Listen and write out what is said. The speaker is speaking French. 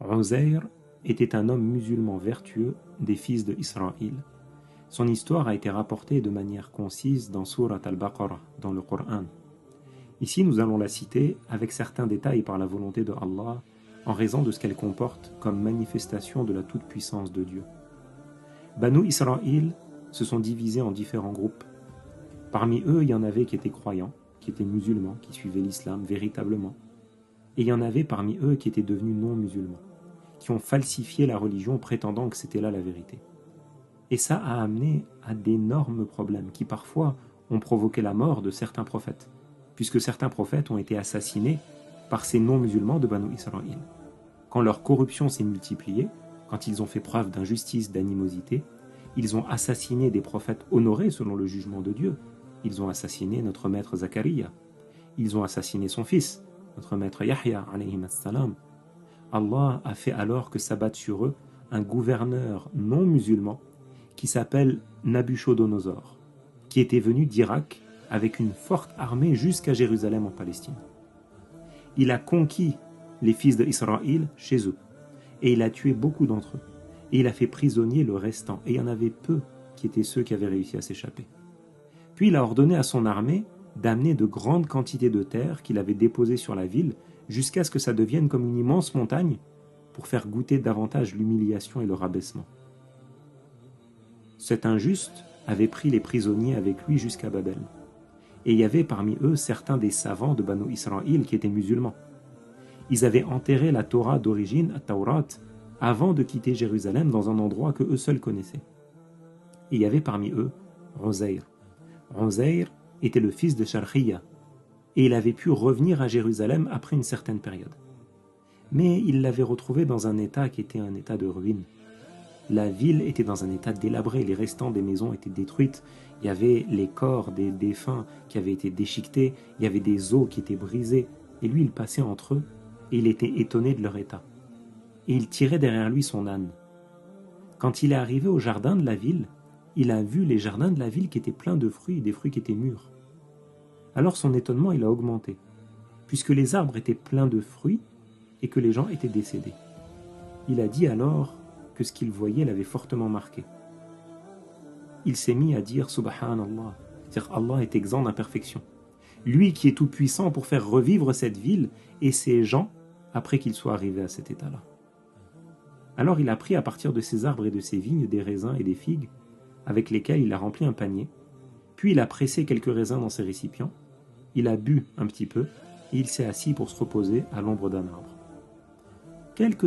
Uzair était un homme musulman vertueux des fils de Israël. Son histoire a été rapportée de manière concise dans Surat al-Baqarah, dans le Coran. Ici, nous allons la citer avec certains détails par la volonté de Allah, en raison de ce qu'elle comporte comme manifestation de la toute-puissance de Dieu. Banu Israël se sont divisés en différents groupes. Parmi eux, il y en avait qui étaient croyants, qui étaient musulmans, qui suivaient l'islam véritablement. Et il y en avait parmi eux qui étaient devenus non-musulmans, qui ont falsifié la religion prétendant que c'était là la vérité. Et ça a amené à d'énormes problèmes qui parfois ont provoqué la mort de certains prophètes, puisque certains prophètes ont été assassinés par ces non-musulmans de Banu Israël. Quand leur corruption s'est multipliée, quand ils ont fait preuve d'injustice, d'animosité, ils ont assassiné des prophètes honorés selon le jugement de Dieu. Ils ont assassiné notre maître Zachariah. Ils ont assassiné son fils, notre maître Yahya, alayhi salam. Allah a fait alors que s'abatte sur eux un gouverneur non musulman qui s'appelle Nabuchodonosor, qui était venu d'Irak avec une forte armée jusqu'à Jérusalem en Palestine. Il a conquis les fils d'Israël chez eux, et il a tué beaucoup d'entre eux, et il a fait prisonnier le restant, et il y en avait peu qui étaient ceux qui avaient réussi à s'échapper. Puis il a ordonné à son armée d'amener de grandes quantités de terre qu'il avait déposées sur la ville, jusqu'à ce que ça devienne comme une immense montagne, pour faire goûter davantage l'humiliation et le rabaissement. Cet injuste avait pris les prisonniers avec lui jusqu'à Babel. Et il y avait parmi eux certains des savants de Banu Israël qui étaient musulmans. Ils avaient enterré la Torah d'origine, la Taurat, avant de quitter Jérusalem dans un endroit que eux seuls connaissaient. Et il y avait parmi eux Uzair. Uzair était le fils de Sharkhiyya, et il avait pu revenir à Jérusalem après une certaine période. Mais il l'avait retrouvé dans un état qui était un état de ruine. La ville était dans un état délabré, les restants des maisons étaient détruites, il y avait les corps des défunts qui avaient été déchiquetés, il y avait des os qui étaient brisés, et lui il passait entre eux, et il était étonné de leur état. Et il tirait derrière lui son âne. Quand il est arrivé au jardin de la ville, il a vu les jardins de la ville qui étaient pleins de fruits, des fruits qui étaient mûrs. Alors son étonnement il a augmenté, puisque les arbres étaient pleins de fruits et que les gens étaient décédés. Il a dit alors que ce qu'il voyait l'avait fortement marqué. Il s'est mis à dire Subhanallah, c'est-à-dire Allah est exempt d'imperfection. Lui qui est tout puissant pour faire revivre cette ville et ses gens après qu'ils soient arrivés à cet état-là. Alors il a pris à partir de ses arbres et de ses vignes des raisins et des figues avec lesquels il a rempli un panier, puis il a pressé quelques raisins dans ses récipients, il a bu un petit peu et il s'est assis pour se reposer à l'ombre d'un arbre. Quelques